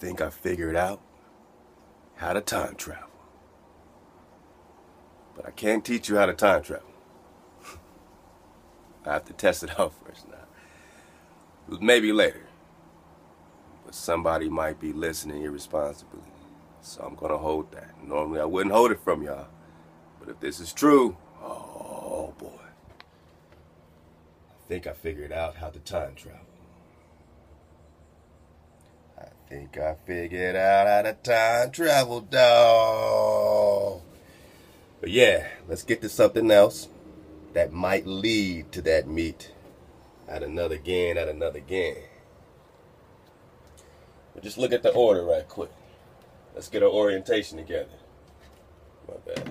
think I figured out how to time travel. But I can't teach you how to time travel. I have to test it out first now. Maybe later. But somebody might be listening irresponsibly. So I'm going to hold that. Normally I wouldn't hold it from y'all. But if this is true, oh boy. I think I figured out how to time travel. I think I figured out how to time travel, dog. But yeah, let's get to something else that might lead to that meet at another game. But just look at the order right quick. Let's get our orientation together. My bad.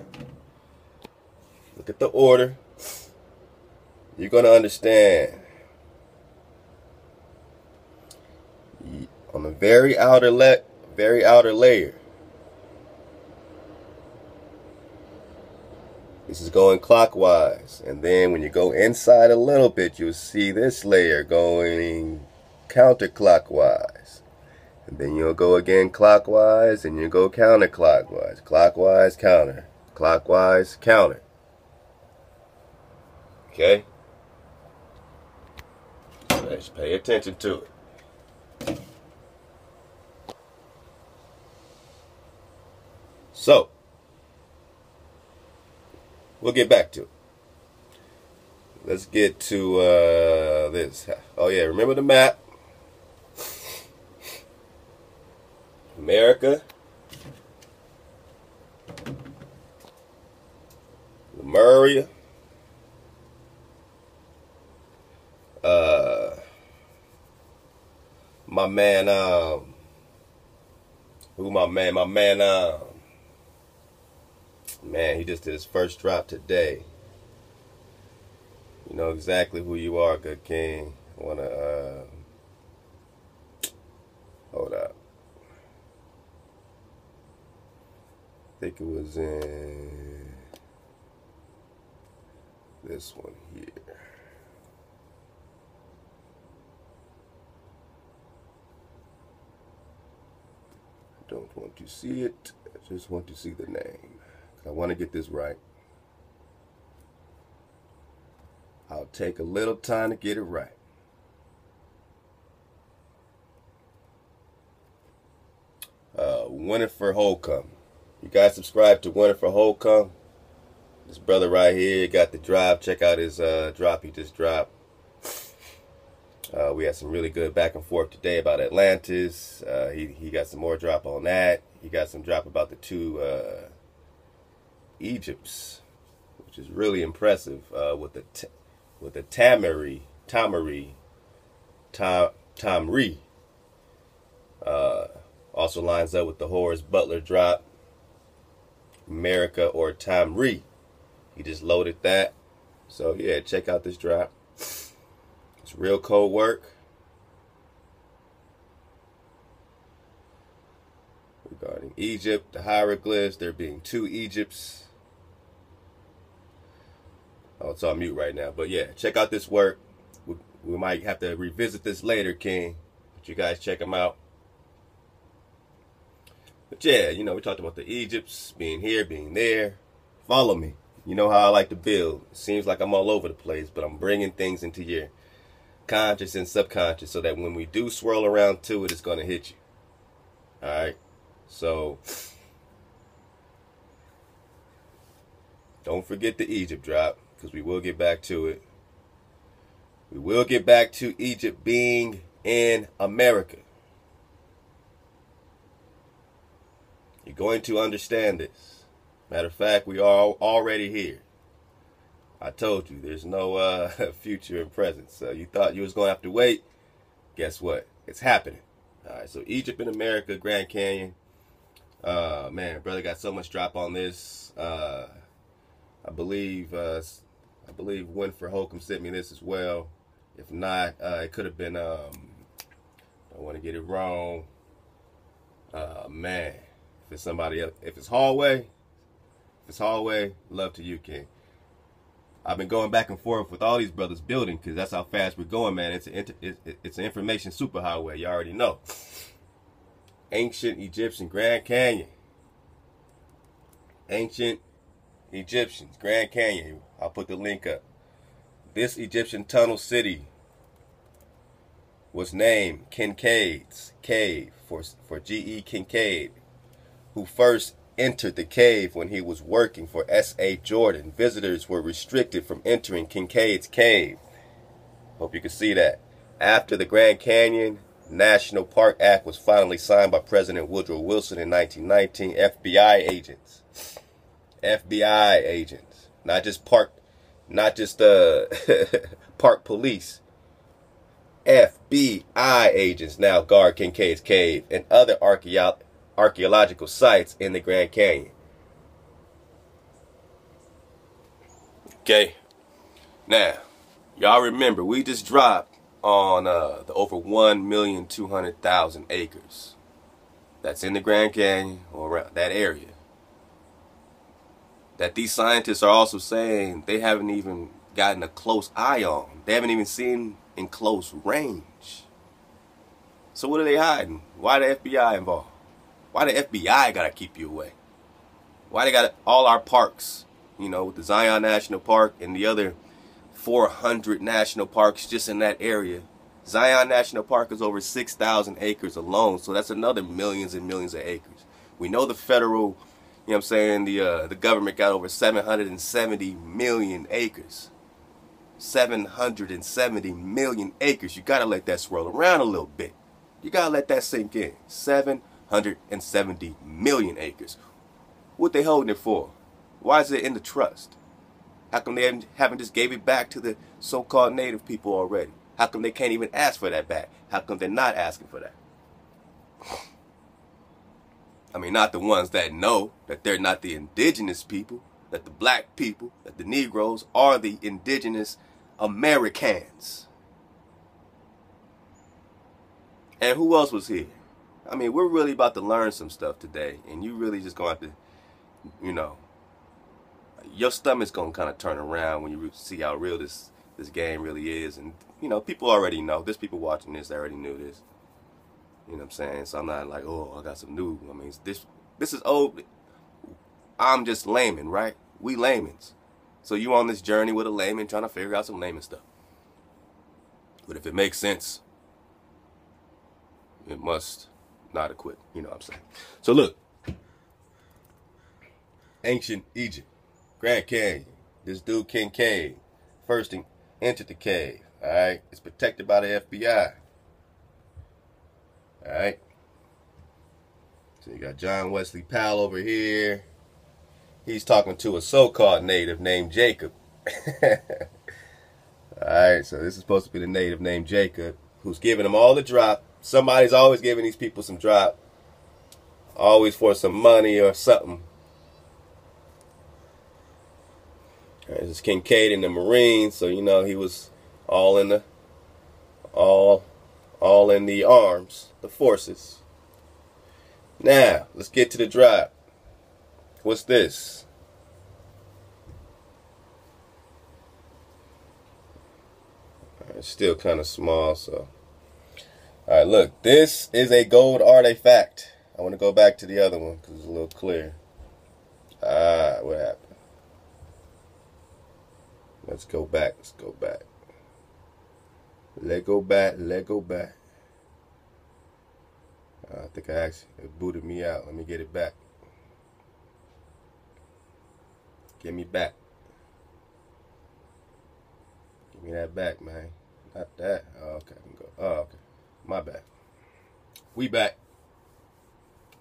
Look at the order. You're going to understand. On the very outer layer. This is going clockwise. And then when you go inside a little bit, you'll see this layer going counterclockwise. And then you'll go again clockwise, and you'll go counterclockwise. Clockwise, counter. Clockwise, counter. Okay? Just pay attention to it. So, we'll get back to it. Let's get to this. Oh yeah, remember the map. America. Lemuria. My man, man, he just did his first drop today. You know exactly who you are, good king. I wanna hold up. I think it was in this one here. I don't want to see it. I just want to see the name. I want to get this right. I'll take a little time to get it right. Winifred Holcomb. You guys subscribe to Winifred Holcomb? This brother right here got the drive. Check out his drop he just dropped. We had some really good back and forth today about Atlantis. He got some more drop on that. He got some drop about the two Egypts, which is really impressive. With the Tamri. Also lines up with the Horace Butler drop, America or Tamri. He just loaded that. So yeah, check out this drop. It's real cold work. Regarding Egypt, the hieroglyphs, there being two Egypts. Oh, it's on mute right now. But yeah, check out this work. We might have to revisit this later, King. But you guys check them out. But yeah, you know, we talked about the Egypts being here, being there. Follow me. You know how I like to build. It seems like I'm all over the place, but I'm bringing things into your conscious and subconscious so that when we do swirl around to it, it's going to hit you. Alright? So, don't forget the Egypt drop, because we will get back to it. We will get back to Egypt being in America. You're going to understand this. Matter of fact, we are already here. I told you, there's no future and present. So you thought you was going to have to wait. Guess what? It's happening. All right, so Egypt in America, Grand Canyon. Man, brother got so much drop on this. I believe Winfrey Holcomb sent me this as well. If not, it could have been, I don't want to get it wrong. Man, if it's somebody else, if it's Hallway, love to you, King. I've been going back and forth with all these brothers building because that's how fast we're going, man. It's an information superhighway. You already know. Ancient Egyptian Grand Canyon. Ancient Egyptians Grand Canyon. I'll put the link up. This Egyptian tunnel city was named Kincaid's Cave for G.E. Kincaid, who first entered the cave when he was working for S.A. Jordan. Visitors were restricted from entering Kincaid's Cave. Hope you can see that. After the Grand Canyon National Park Act was finally signed by President Woodrow Wilson in 1919, FBI agents, not just park police, FBI agents now guard Kincaid's Cave and other archaeological sites in the Grand Canyon. Okay, now y'all remember we just dropped on the over 1,200,000 acres that's in the Grand Canyon or around that area, that these scientists are also saying they haven't even gotten a close eye on. They haven't even seen in close range. So what are they hiding? Why the FBI involved? Why the FBI gotta keep you away? Why they got all our parks, you know, with the Zion National Park and the other 400 national parks just in that area. Zion National Park is over 6,000 acres alone, so that's another millions and millions of acres. We know the federal, you know what I'm saying, the government got over 770 million acres. 770 million acres. You gotta let that swirl around a little bit. You gotta let that sink in. 770 million acres. What they holding it for? Why is it in the trust? How come they haven't just gave it back to the so-called native people already? How come they can't even ask for that back? How come they're not asking for that? I mean, not the ones that know that they're not the indigenous people, that the black people, that the Negroes are the indigenous Americans. And who else was here? I mean, we're really about to learn some stuff today, and you really just gonna have to, you know, your stomach's gonna kind of turn around when you see how real this game really is. And you know, people already know. There's people watching this that already knew this. You know what I'm saying? So I'm not like, oh, I got some new. I mean, this is old. I'm just layman, right? We laymans. So you on this journey with a layman trying to figure out some layman stuff. But if it makes sense, it must not acquit. You know what I'm saying? So look, ancient Egypt, Grand Canyon. This dude Kincaid first entered the cave. All right, it's protected by the FBI. All right. So you got John Wesley Powell over here. He's talking to a so-called native named Jacob. Alright, so this is supposed to be the native named Jacob, who's giving them all the drop. Somebody's always giving these people some drop. Always for some money or something. Alright, this is Kincaid in the Marines, so you know he was all in the arms, the forces. Now, let's get to the drop. What's this? It's still kind of small, so. Alright, look. This is a gold artifact. I want to go back to the other one because it's a little clear. What happened? Let's go back. Let's go back. Let go back. Let go back. I think it booted me out. Let me get it back. Give me back. Give me that back, man. Not that. Oh, okay. I can go. Oh, okay. My bad. We back.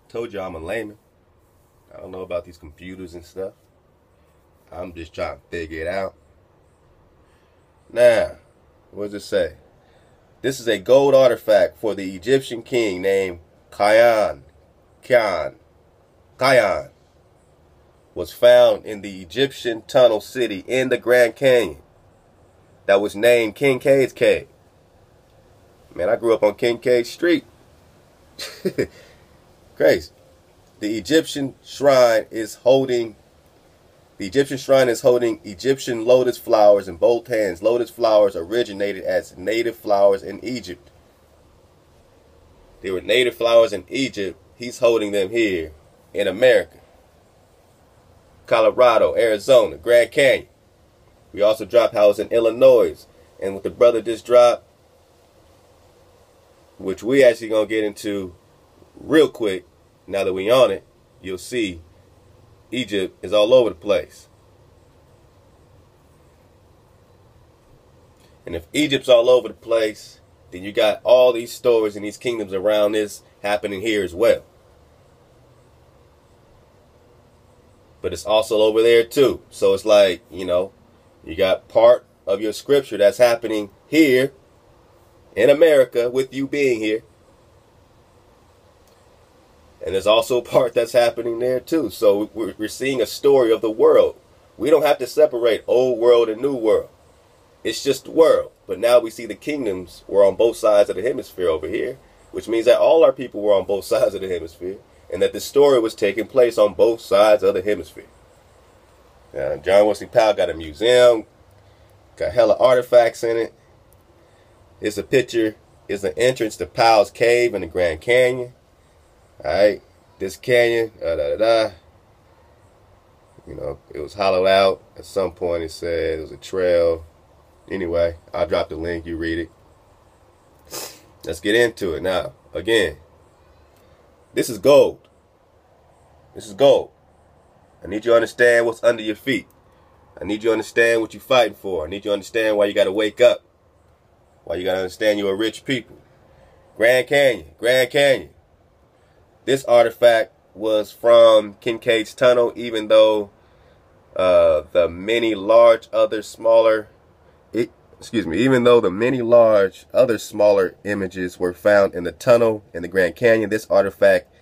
Told you I'm a layman. I don't know about these computers and stuff. I'm just trying to figure it out. Now, what does it say? This is a gold artifact for the Egyptian king named Kian. Was found in the Egyptian tunnel city in the Grand Canyon that was named Kincaid's Cave. Man, I grew up on Kincaid Street. Crazy. The Egyptian shrine is holding Egyptian lotus flowers in both hands. Lotus flowers originated as native flowers in Egypt. They were native flowers in Egypt. He's holding them here in America. Colorado, Arizona, Grand Canyon. We also dropped how it's in Illinois. And with the brother just dropped, which we actually going to get into real quick, now that we on it, you'll see Egypt is all over the place. And if Egypt's all over the place, then you got all these stories and these kingdoms around this happening here as well. But it's also over there too. So it's like, you know, you got part of your scripture that's happening here in America with you being here. And there's also a part that's happening there too. So we're seeing a story of the world. We don't have to separate old world and new world. It's just the world. But now we see the kingdoms were on both sides of the hemisphere over here, which means that all our people were on both sides of the hemisphere, and that the story was taking place on both sides of the hemisphere. John Wesley Powell got a museum, got hella artifacts in it. It's a picture, it's an entrance to Powell's Cave in the Grand Canyon. Alright, this canyon, you know, it was hollowed out. At some point it said it was a trail. Anyway, I'll drop the link, you read it. Let's get into it now. Again, this is gold. This is gold. I need you to understand what's under your feet. I need you to understand what you're fighting for. I need you to understand why you got to wake up. Why you got to understand you're a rich people. Grand Canyon, Grand Canyon. This artifact was from Kincaid's Tunnel, even though the many large other smaller images were found in the tunnel in the Grand Canyon, this artifact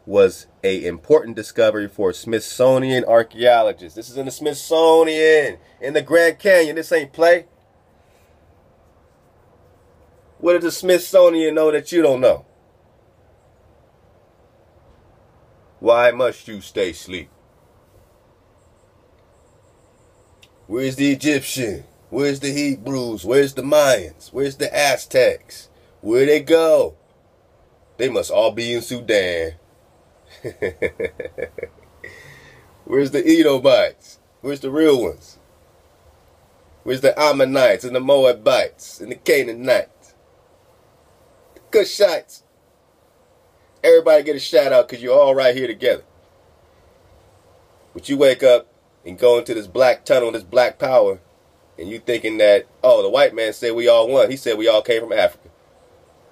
was an important discovery for Smithsonian archaeologists. This is in the Smithsonian, in the Grand Canyon. This ain't play. What does the Smithsonian know that you don't know? Why must you stay asleep? Where's the Egyptian? Where's the Hebrews? Where's the Mayans? Where's the Aztecs? Where'd they go? They must all be in Sudan. Where's the Edomites? Where's the real ones? Where's the Ammonites and the Moabites and the Canaanites? The Cushites. Everybody get a shout out because you're all right here together. But you wake up and go into this black tunnel, this black power, and you thinking that, oh, the white man said we all won. He said we all came from Africa.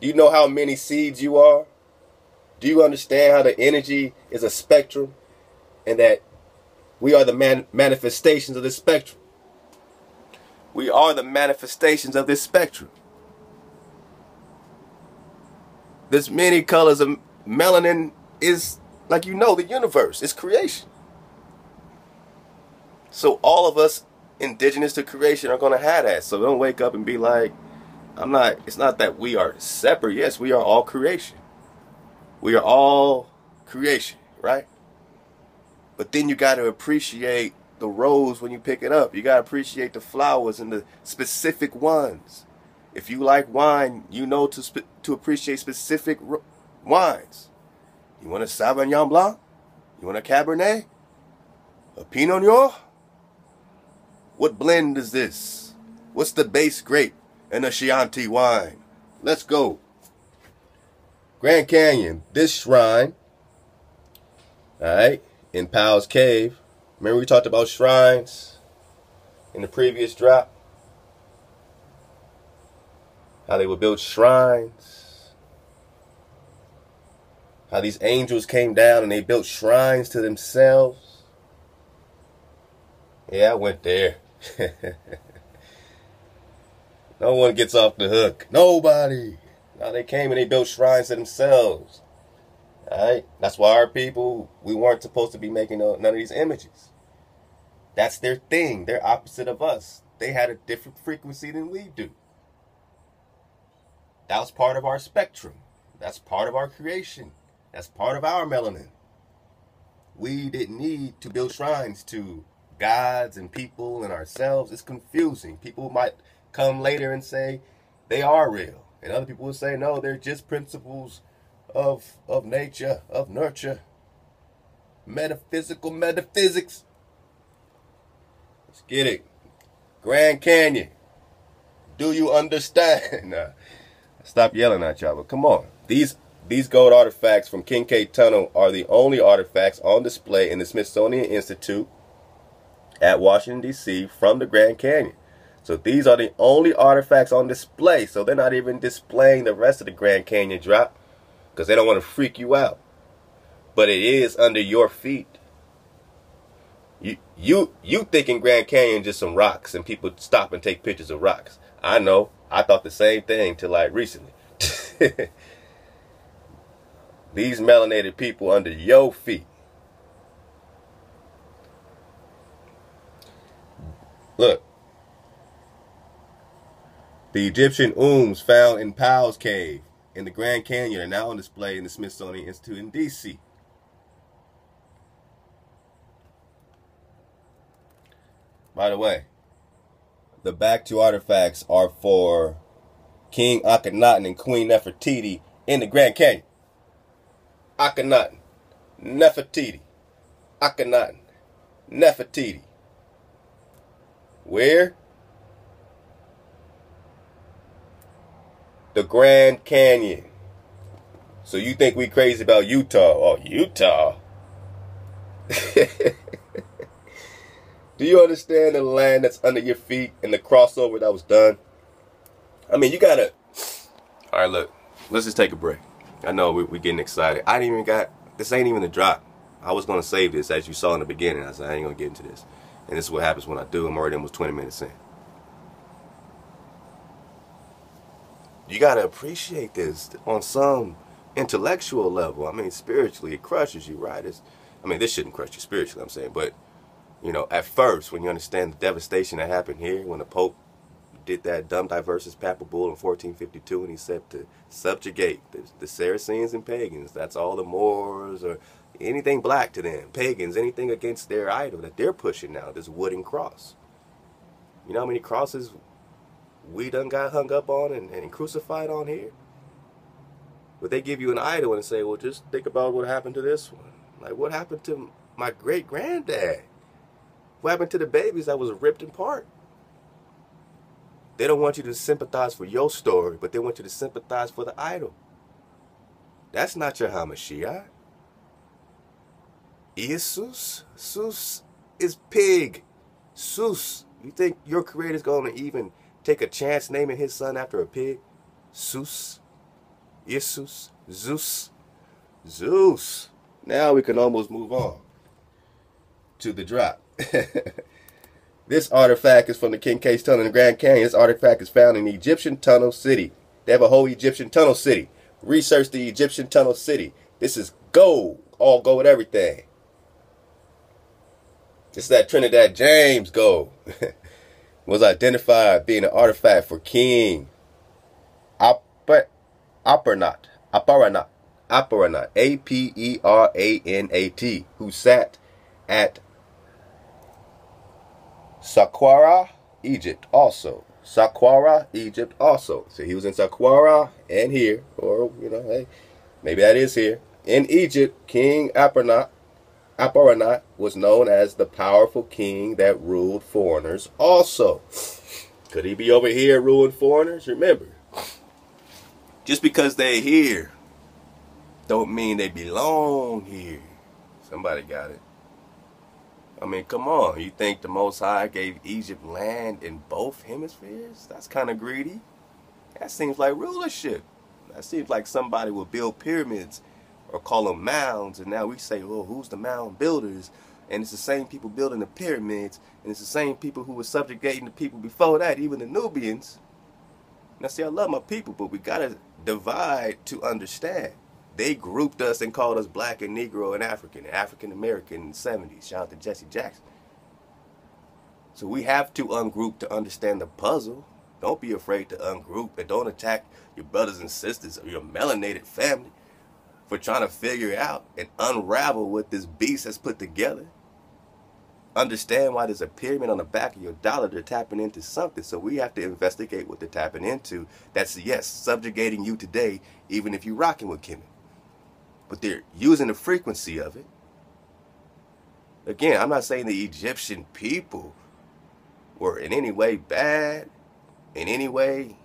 Do you know how many seeds you are? Do you understand how the energy is a spectrum and that we are the manifestations of this spectrum? We are the manifestations of this spectrum. There's many colors of melanin is, like you know, the universe. It's creation. So all of us indigenous to creation are going to have that. So don't wake up and be like, it's not that we are separate. Yes, we are all creation. We are all creation, right? But then you got to appreciate the rose when you pick it up. You got to appreciate the flowers and the specific ones. If you like wine, you know to appreciate specific wines. You want a Sauvignon Blanc? You want a Cabernet? A Pinot Noir? What blend is this? What's the base grape in a Chianti wine? Let's go. Grand Canyon, this shrine, alright, in Powell's Cave. Remember we talked about shrines in the previous drop? How they would build shrines. How these angels came down and they built shrines to themselves. Yeah, I went there. No one gets off the hook. Nobody. Now they came and they built shrines to themselves. Alright? That's why our people, we weren't supposed to be making none of these images. That's their thing. They're opposite of us. They had a different frequency than we do. That was part of our spectrum. That's part of our creation. That's part of our melanin. We didn't need to build shrines to gods and people and ourselves. It's confusing. People might come later and say they are real. And other people will say, no, they're just principles of nature, of nurture, metaphysics. Let's get it. Grand Canyon. Do you understand? Nah, stop yelling at y'all, but come on. These gold artifacts from Kincaid Tunnel are the only artifacts on display in the Smithsonian Institute at Washington, D.C. from the Grand Canyon. So these are the only artifacts on display. So they're not even displaying the rest of the Grand Canyon drop because they don't want to freak you out. But it is under your feet. You thinking Grand Canyon just some rocks and people stop and take pictures of rocks. I know. I thought the same thing till like recently. These melanated people under your feet. Look. The Egyptian found in Powell's Cave in the Grand Canyon are now on display in the Smithsonian Institute in D.C. By the way, the back two artifacts are for King Akhenaten and Queen Nefertiti in the Grand Canyon. Akhenaten, Nefertiti, Akhenaten, Nefertiti. Where? The Grand Canyon. So you think we crazy about Utah? Oh, Utah. Do you understand the land that's under your feet and the crossover that was done? I mean, you gotta... All right, look. Let's just take a break. I know we're getting excited. I didn't even got... This ain't even the drop. I was going to save this, as you saw in the beginning. I said, I ain't going to get into this. And this is what happens when I do. I'm already almost 20 minutes in. You got to appreciate this on some intellectual level. I mean, spiritually, it crushes you, right? I mean, this shouldn't crush you spiritually, I'm saying. But, you know, at first, when you understand the devastation that happened here, when the Pope did that dumb diversus papal bull in 1452, and he said to subjugate the Saracens and pagans. That's all the Moors or anything black to them. Pagans, anything against their idol that they're pushing now, this wooden cross. You know how many crosses we done got hung up on and crucified on here? But they give you an idol and say, well, just think about what happened to this one. Like, what happened to my great-granddad? What happened to the babies that was ripped apart? They don't want you to sympathize for your story, but they want you to sympathize for the idol. That's not your Hamashiach. Jesus? Sus is pig. Sus. You think your creator's going to even take a chance naming his son after a pig? Sus. Jesus. Zeus. Zeus. Now we can almost move on to the drop. This artifact is from the Kincaid Tunnel in the Grand Canyon. This artifact is found in the Egyptian Tunnel City. They have a whole Egyptian Tunnel City. Research the Egyptian Tunnel City. This is gold. All gold, everything. This is that Trinidad James gold. Was identified being an artifact for King Aparanat, Aperanat, who sat at Saqqara, Egypt also. Saqqara, Egypt also. So he was in Saqqara and here, or, you know, hey, maybe that is here. In Egypt, King Aparanat was known as the powerful king that ruled foreigners also. Could he be over here ruling foreigners? Remember, just because they're here don't mean they belong here. Somebody got it. I mean, come on. You think the Most High gave Egypt land in both hemispheres? That's kind of greedy. That seems like rulership. That seems like somebody will build pyramids or call them mounds, and now we say, well, who's the mound builders? And it's the same people building the pyramids, and it's the same people who were subjugating the people before that, even the Nubians. Now, see, I love my people, but we got to divide to understand. They grouped us and called us black and Negro and African American in the 70s. Shout out to Jesse Jackson. So we have to ungroup to understand the puzzle. Don't be afraid to ungroup, and don't attack your brothers and sisters or your melanated family for trying to figure out and unravel what this beast has put together. Understand why there's a pyramid on the back of your dollar. They're tapping into something. So we have to investigate what they're tapping into. That's, yes, subjugating you today, even if you're rocking with Kemet. but they're using the frequency of it. Again, I'm not saying the Egyptian people were in any way bad, in any way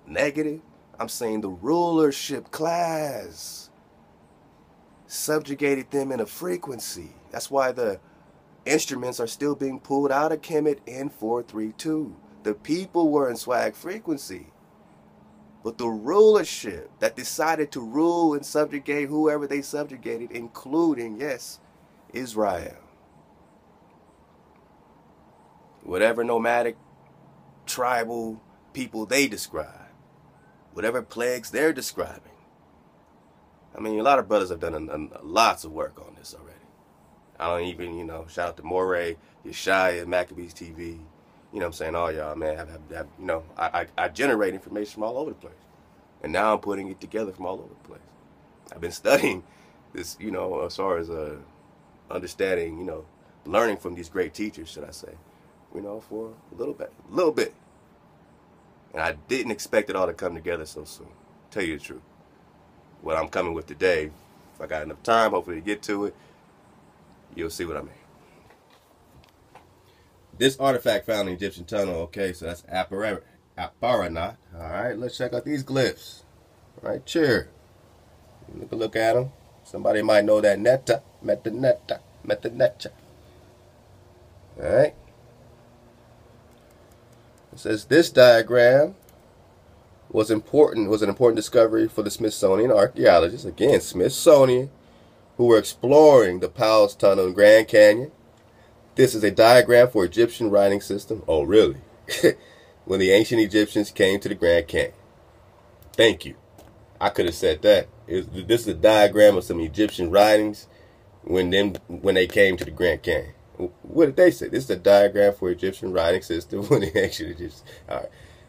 negative. I'm saying the rulership class subjugated them in a frequency. That's why the instruments are still being pulled out of Kemet in 432. The people were in swag frequency. But the rulership that decided to rule and subjugate whoever they subjugated, including, yes, Israel. Whatever nomadic, tribal people they describe. Whatever plagues they're describing. I mean, a lot of brothers have done lots of work on this already. I don't even, shout out to Moray, Yeshaya, Maccabees TV. You know what I'm saying? All y'all, man, I generate information from all over the place. And now I'm putting it together from all over the place. I've been studying this, as far as understanding, learning from these great teachers, should I say, for a little bit. And I didn't expect it all to come together so soon. Tell you the truth. What I'm coming with today, if I got enough time, hopefully to get to it, you'll see what I mean. This artifact found in the Egyptian tunnel, okay, so that's Aparanot. Alright, let's check out these glyphs. Right here. Look at them. Somebody might know that netta, metanetta. Alright. It says this diagram was an important discovery for the Smithsonian archaeologists, again, Smithsonian, who were exploring the Powell's Tunnel in Grand Canyon. This is a diagram for Egyptian writing system. Oh, really? When the ancient Egyptians came to the Grand Canyon. Thank you. I could have said that. This is a diagram of some Egyptian writings when they came to the Grand Canyon. What did they say? This is a diagram for Egyptian writing system when the ancient Egyptians. All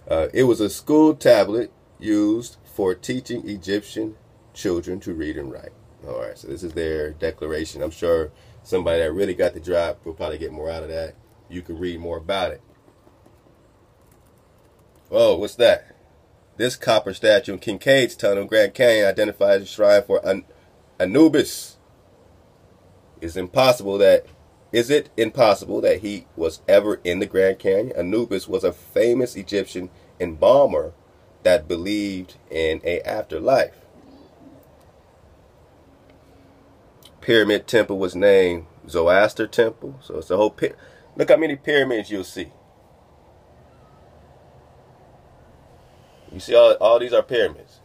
right. It was a school tablet used for teaching Egyptian children to read and write. All right. So this is their declaration. I'm sure somebody that really got the drop will probably get more out of that. You can read more about it. Oh, what's that? This copper statue in Kincaid's Tunnel, Grand Canyon, identifies a shrine for Anubis. Is it impossible that he was ever in the Grand Canyon? Anubis was a famous Egyptian embalmer that believed in an afterlife. Pyramid temple was named Zoroaster Temple. So it's a whole look how many pyramids you'll see. You see all these are pyramids.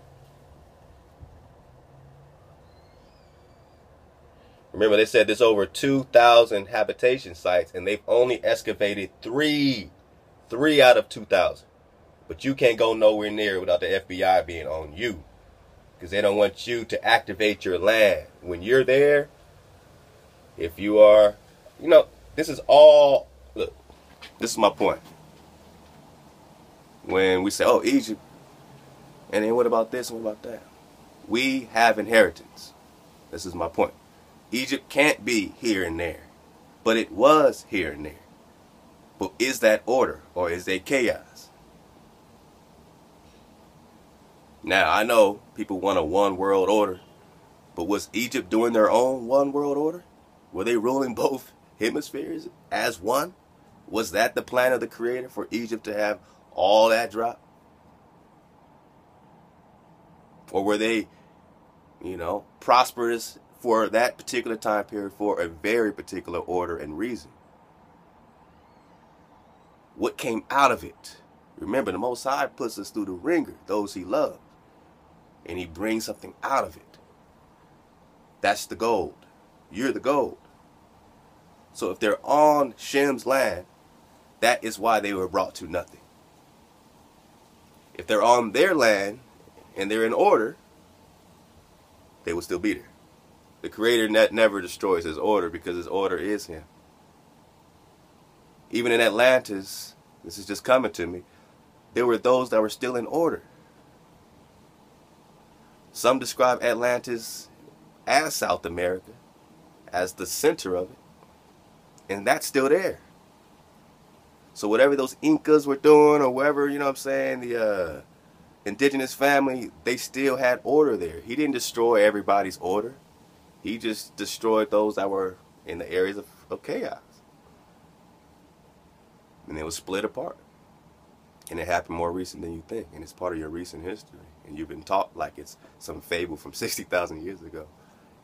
Remember, they said there's over 2,000 habitation sites, and they've only excavated three out of 2,000. But you can't go nowhere near without the FBI being on you, because they don't want you to activate your land. When you're there, if you are, this is all, look, this is my point. When we say, oh, Egypt, and then what about this and what about that? We have inheritance. This is my point. Egypt can't be here and there, but it was here and there. But is that order or is there chaos? Now, I know people want a one world order, but was Egypt doing their own one world order? Were they ruling both hemispheres as one? Was that the plan of the Creator for Egypt to have all that drop? Or were they, prosperous for that particular time period for a very particular order and reason? What came out of it? Remember, the Most High puts us through the ringer, those he loves. And he brings something out of it. That's the gold. You're the gold. So if they're on Shem's land, that is why they were brought to nothing. If they're on their land and they're in order, they will still be there. The Creator never destroys his order because his order is him. Even in Atlantis, this is just coming to me, there were those that were still in order. Some describe Atlantis as South America, as the center of it, and that's still there. So whatever those Incas were doing, or whatever, the indigenous family, they still had order there. He didn't destroy everybody's order. He just destroyed those that were in the areas of chaos. And it was split apart. And it happened more recent than you think. And it's part of your recent history. And you've been taught like it's some fable from 60,000 years ago.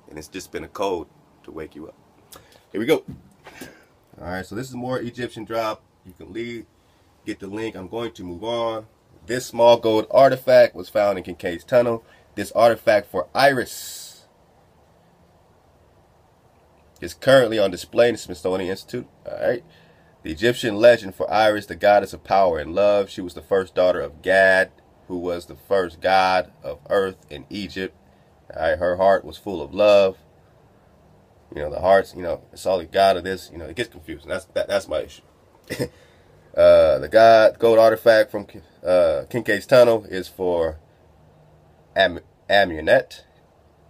And it's just been a code to wake you up. Here we go. Alright, so this is more Egyptian drop. You can leave, get the link. I'm going to move on. This small gold artifact was found in Kincaid's tunnel. This artifact for Iris is currently on display in the Smithsonian Institute. Alright. The Egyptian legend for Iris, the goddess of power and love. She was the first daughter of Gad, who was the first god of earth in Egypt. Alright, her heart was full of love. You know, the hearts, you know, it's all the god of this, you know, it gets confusing. That's my issue. The gold artifact from Kincaid's tunnel is for Amunet.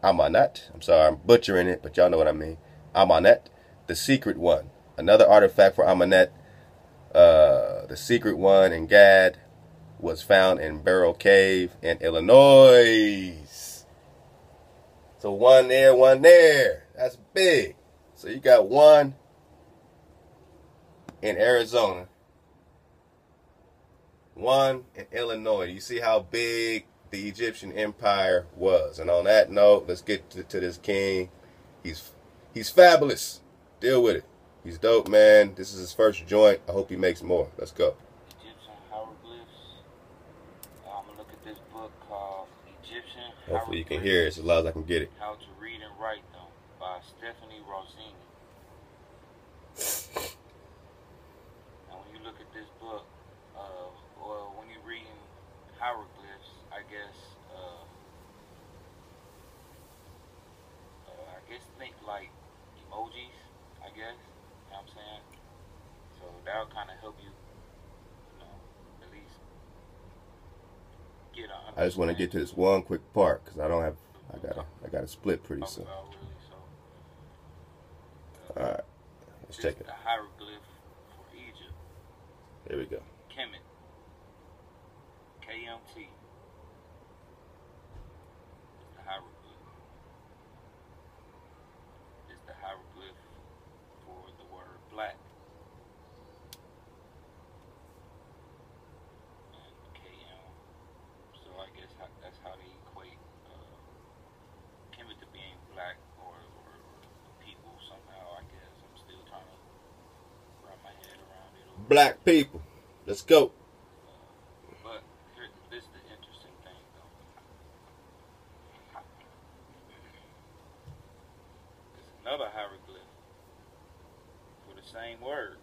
I'm sorry, I'm butchering it, but y'all know what I mean. Amanet, the secret one. Another artifact for Amanet, the secret one in Gad, was found in Barrow Cave in Illinois. So one there, one there. That's big. So you got one in Arizona, one in Illinois. You see how big the Egyptian empire was. And on that note, let's get to this king. He's fabulous. Deal with it. He's dope, man. This is his first joint. I hope he makes more. Let's go. Egyptian hieroglyphs. I'm going to look at this book called Egyptian Hopefully you can hear it as loud as I can get it. How to Read and Write Them by Stephanie Rossini. Now when you look at this book, well, when you're reading hieroglyphs, I guess think like emojis, I guess. You know what I'm saying? So that'll kind of help you, you know, at least get a. I just want to get to this one quick part because I got to split pretty soon. All right, let's check it. The hieroglyph for Egypt. Here we go. Kemet. KMT. The hieroglyph. It's the hieroglyph for the word black. And KM. So I guess that's how they equate Kemet to being black or people somehow. I guess I'm still trying to wrap my head around it. Black people. Let's go. But this is the interesting thing, though. There's another hieroglyph for the same word,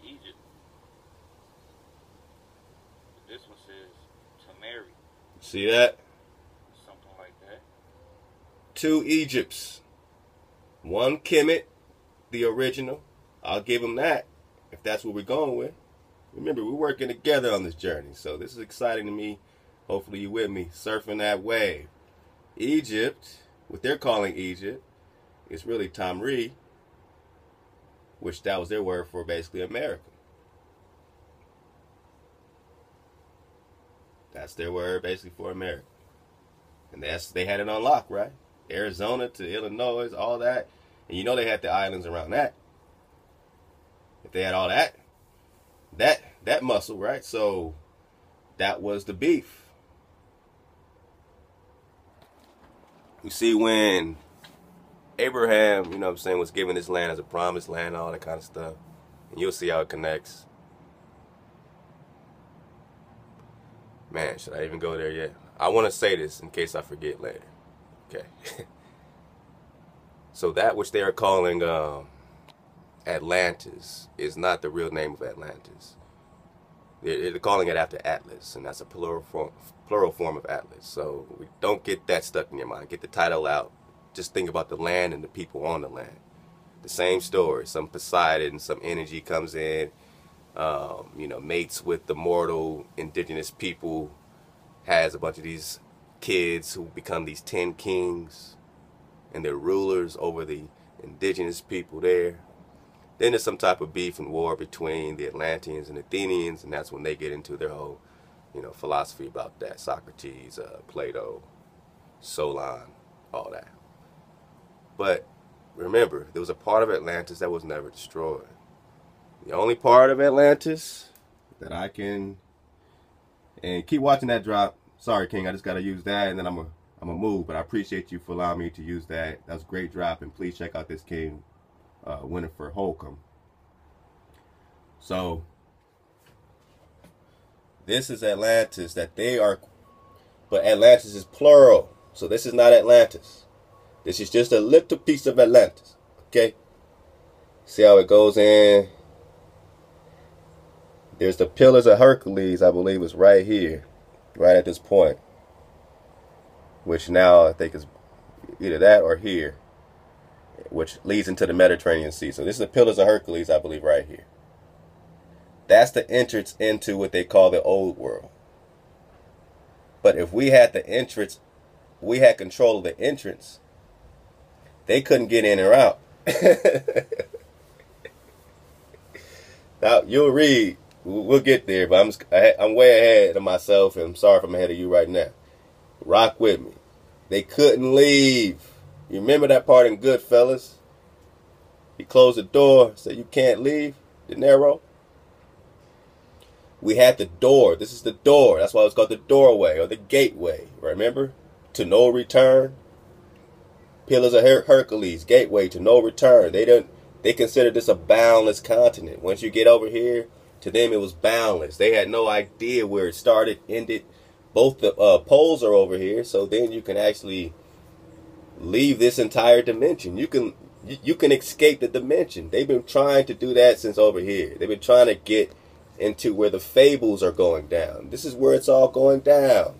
Egypt. But this one says to marry. See that? Something like that. Two Egypts. One Kemet, the original. I'll give him that if that's what we're going with. Remember, we're working together on this journey, so this is exciting to me. Hopefully you with me, surfing that wave. Egypt, what they're calling Egypt, is really Tamri, which that was their word for basically America. That's their word basically for America. And they had it on lock, right? Arizona to Illinois, all that. And you know they had the islands around that. If they had all that muscle, right? So that was the beef. You see, when Abraham, you know what I'm saying, was given this land as a promised land, all that kind of stuff, and you'll see how it connects. Man, should I even go there yet? I want to say this in case I forget later. Okay. So that which they are calling Atlantis is not the real name of Atlantis. They're calling it after Atlas, and that's a plural form of Atlas. So don't get that stuck in your mind. Get the title out. Just think about the land and the people on the land. The same story. Some Poseidon, some energy comes in, you know, mates with the mortal indigenous people, has a bunch of these kids who become these 10 kings, and they're rulers over the indigenous people there. Then there's some type of beef and war between the Atlanteans and Athenians, and that's when they get into their whole, you know, philosophy about that. Socrates, Plato, Solon, all that. But remember, there was a part of Atlantis that was never destroyed. The only part of Atlantis that I can, and keep watching that drop. Sorry, King, I just got to use that, and then I'm gonna move. But I appreciate you for allowing me to use that. That was a great drop, and please check out this King, Winifred Holcomb. So this is Atlantis that they are, but Atlantis is plural. So this is not Atlantis. This is just a little piece of Atlantis. Okay. See how it goes in. There's the pillars of Hercules, I believe, is right here, right at this point, which now I think is either that or here, which leads into the Mediterranean Sea. So this is the pillars of Hercules, I believe, right here. That's the entrance into what they call the old world. But if we had the entrance, we had control of the entrance, they couldn't get in or out. Now, you'll read. We'll get there, but I'm way ahead of myself, and I'm sorry if I'm ahead of you right now. Rock with me. They couldn't leave. You remember that part in Goodfellas? He closed the door, said you can't leave. De Niro. We had the door. This is the door. That's why it's called the doorway or the gateway. Remember? To no return. Pillars of Hercules, gateway to no return. They considered this a boundless continent. Once you get over here, to them it was boundless. They had no idea where it started, ended. Both the poles are over here, so then you can actually leave this entire dimension. You can escape the dimension. They've been trying to do that since over here. They've been trying to get into where the fables are going down. This is where it's all going down.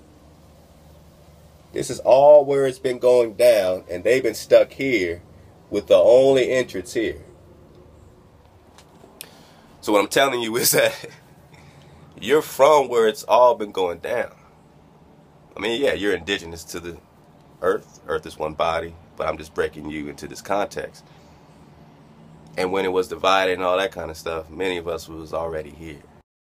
This is all where it's been going down, and they've been stuck here with the only entrance here. So what I'm telling you is that you're from where it's all been going down. I mean, yeah, you're indigenous to the earth. Earth is one body, but I'm just breaking you into this context. And when it was divided and all that kind of stuff, many of us was already here.